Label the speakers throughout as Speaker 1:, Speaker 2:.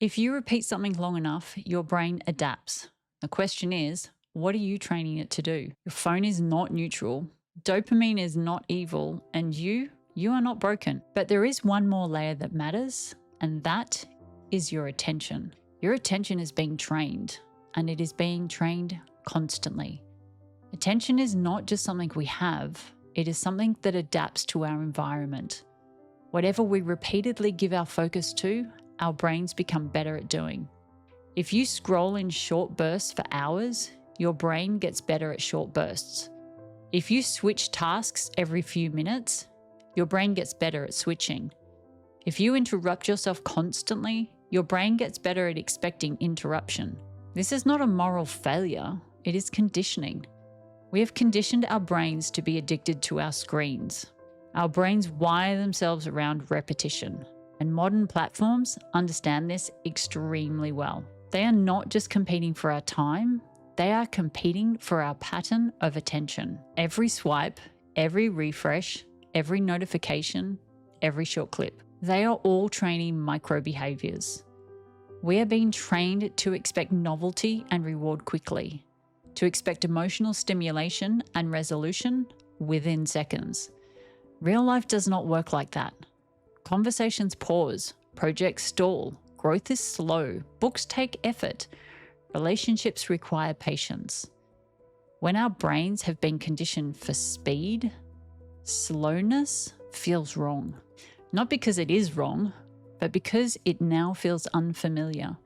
Speaker 1: If you repeat something long enough, your brain adapts. The question is, what are you training it to do? Your phone is not neutral. Dopamine is not evil, and you are not broken. But there is one more layer that matters, and that is your attention. Your attention is being trained, and it is being trained constantly. Attention is not just something we have, it is something that adapts to our environment. Whatever we repeatedly give our focus to, our brains become better at doing. If you scroll in short bursts for hours, your brain gets better at short bursts. If you switch tasks every few minutes, your brain gets better at switching. If you interrupt yourself constantly, your brain gets better at expecting interruption. This is not a moral failure, it is conditioning. We have conditioned our brains to be addicted to our screens. Our brains wire themselves around repetition, and modern platforms understand this extremely well. They are not just competing for our time, they are competing for our pattern of attention. Every swipe, every refresh, every notification, every short clip. They are all training micro behaviors. We are being trained to expect novelty and reward quickly, to expect emotional stimulation and resolution within seconds. Real life does not work like that. Conversations pause, projects stall, growth is slow, books take effort, relationships require patience. When our brains have been conditioned for speed, slowness feels wrong. Not because it is wrong, but because it now feels unfamiliar.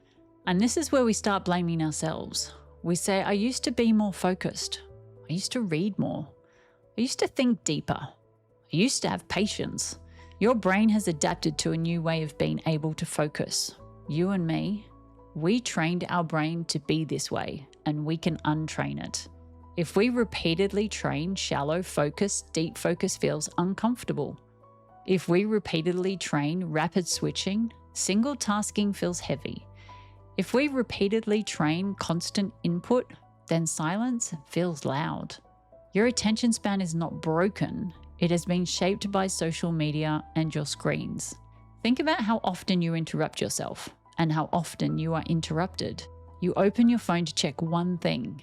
Speaker 1: And this is where we start blaming ourselves. We say, I used to be more focused. I used to read more. I used to think deeper. I used to have patience. Your brain has adapted to a new way of being able to focus. You and me, we trained our brain to be this way, and we can untrain it. If we repeatedly train shallow focus, deep focus feels uncomfortable. If we repeatedly train rapid switching, single tasking feels heavy. If we repeatedly train constant input, then silence feels loud. Your attention span is not broken. It has been shaped by social media and your screens. Think about how often you interrupt yourself and how often you are interrupted. You open your phone to check one thing.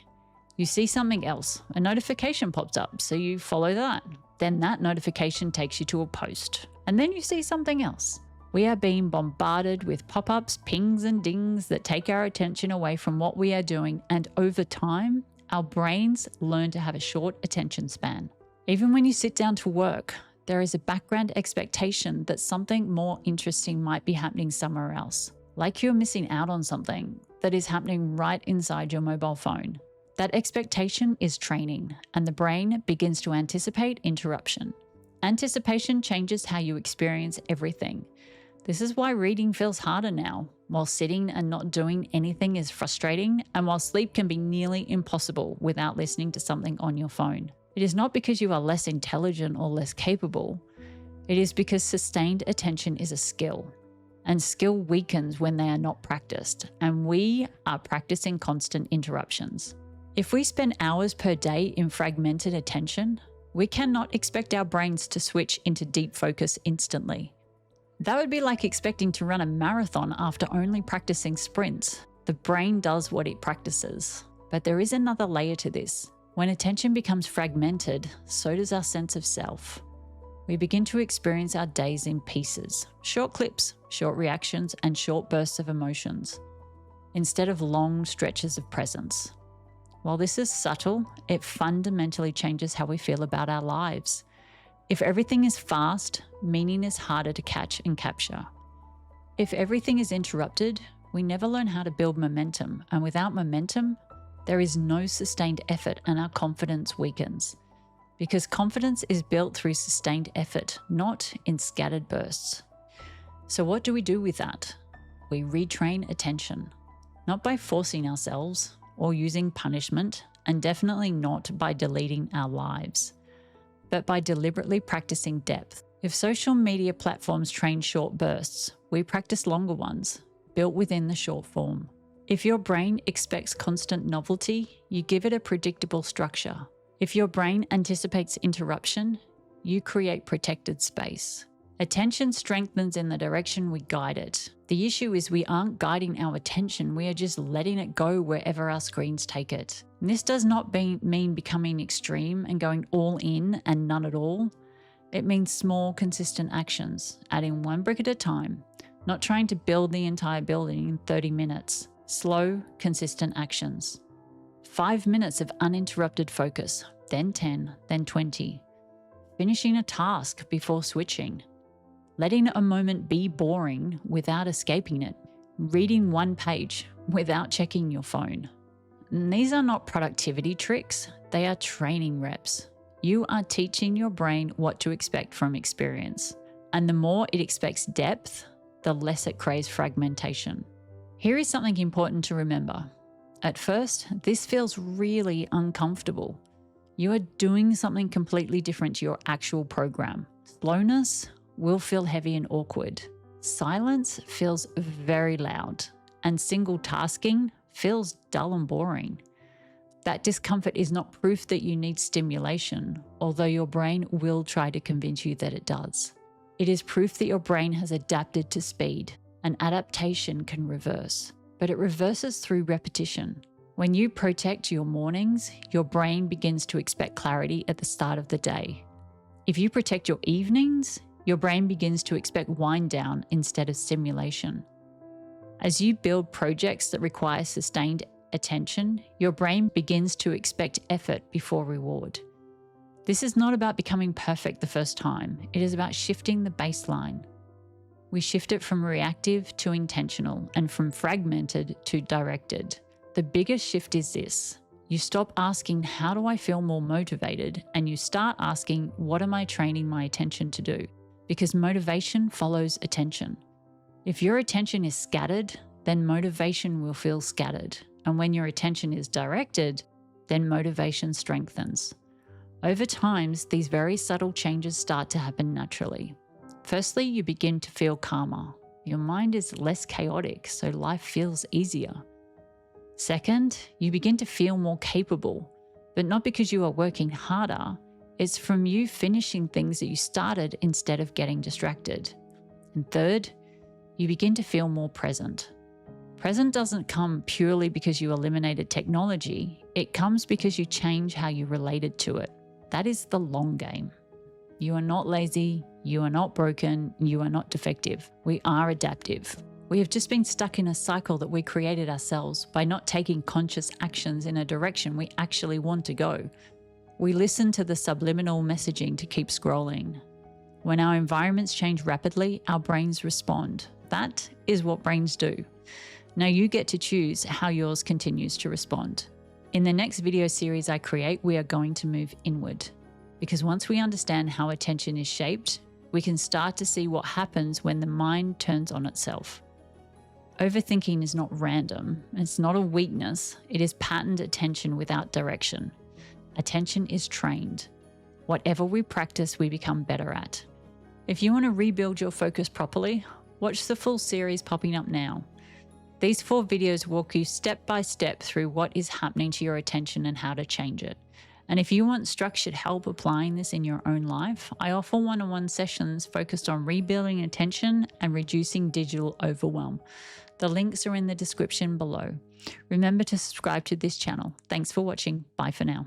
Speaker 1: You see something else. A notification pops up, so you follow that. Then that notification takes you to a post. And then you see something else. We are being bombarded with pop-ups, pings and dings that take our attention away from what we are doing, and over time, our brains learn to have a short attention span. Even when you sit down to work, there is a background expectation that something more interesting might be happening somewhere else. Like you're missing out on something that is happening right inside your mobile phone. That expectation is training, and the brain begins to anticipate interruption. Anticipation changes how you experience everything. This is why reading feels harder now, while sitting and not doing anything is frustrating, and while sleep can be nearly impossible without listening to something on your phone. It is not because you are less intelligent or less capable. It is because sustained attention is a skill, and skill weakens when they are not practiced, and we are practicing constant interruptions. If we spend hours per day in fragmented attention, we cannot expect our brains to switch into deep focus instantly. That would be like expecting to run a marathon after only practicing sprints. The brain does what it practices. But there is another layer to this. When attention becomes fragmented, so does our sense of self. We begin to experience our days in pieces, short clips, short reactions, and short bursts of emotions, instead of long stretches of presence. While this is subtle, it fundamentally changes how we feel about our lives. If everything is fast, meaning is harder to catch and capture. If everything is interrupted, we never learn how to build momentum, and without momentum, there is no sustained effort and our confidence weakens. Because confidence is built through sustained effort, not in scattered bursts. So what do we do with that? We retrain attention, not by forcing ourselves or using punishment, and definitely not by deleting our lives, but by deliberately practicing depth. If social media platforms train short bursts, we practice longer ones, built within the short form. If your brain expects constant novelty, you give it a predictable structure. If your brain anticipates interruption, you create protected space. Attention strengthens in the direction we guide it. The issue is we aren't guiding our attention, we are just letting it go wherever our screens take it. And this does not mean becoming extreme and going all in and none at all. It means small, consistent actions, adding one brick at a time, not trying to build the entire building in 30 minutes. Slow, consistent actions. 5 minutes of uninterrupted focus, then 10, then 20. Finishing a task before switching. Letting a moment be boring without escaping it. Reading one page without checking your phone. And these are not productivity tricks, they are training reps. You are teaching your brain what to expect from experience. And the more it expects depth, the less it craves fragmentation. Here is something important to remember. At first, this feels really uncomfortable. You are doing something completely different to your actual program. Slowness will feel heavy and awkward. Silence feels very loud. And single tasking feels dull and boring. That discomfort is not proof that you need stimulation, although your brain will try to convince you that it does. It is proof that your brain has adapted to speed. An adaptation can reverse, but it reverses through repetition. When you protect your mornings, your brain begins to expect clarity at the start of the day. If you protect your evenings, your brain begins to expect wind down instead of stimulation. As you build projects that require sustained attention, your brain begins to expect effort before reward. This is not about becoming perfect the first time. It is about shifting the baseline. We shift it from reactive to intentional and from fragmented to directed. The biggest shift is this. You stop asking, how do I feel more motivated? And you start asking, what am I training my attention to do? Because motivation follows attention. If your attention is scattered, then motivation will feel scattered. And when your attention is directed, then motivation strengthens. Over time, these very subtle changes start to happen naturally. Firstly, you begin to feel calmer. Your mind is less chaotic, so life feels easier. Second, you begin to feel more capable, but not because you are working harder. It's from you finishing things that you started instead of getting distracted. And third, you begin to feel more present. Present doesn't come purely because you eliminated technology. It comes because you change how you related to it. That is the long game. You are not lazy, you are not broken, you are not defective. We are adaptive. We have just been stuck in a cycle that we created ourselves by not taking conscious actions in a direction we actually want to go. We listen to the subliminal messaging to keep scrolling. When our environments change rapidly, our brains respond. That is what brains do. Now you get to choose how yours continues to respond. In the next video series I create, we are going to move inward. Because once we understand how attention is shaped, we can start to see what happens when the mind turns on itself. Overthinking is not random. It's not a weakness. It is patterned attention without direction. Attention is trained. Whatever we practice, we become better at. If you want to rebuild your focus properly, watch the full series popping up now. These 4 videos walk you step by step through what is happening to your attention and how to change it. And if you want structured help applying this in your own life, I offer one-on-one sessions focused on rebuilding attention and reducing digital overwhelm. The links are in the description below. Remember to subscribe to this channel. Thanks for watching. Bye for now.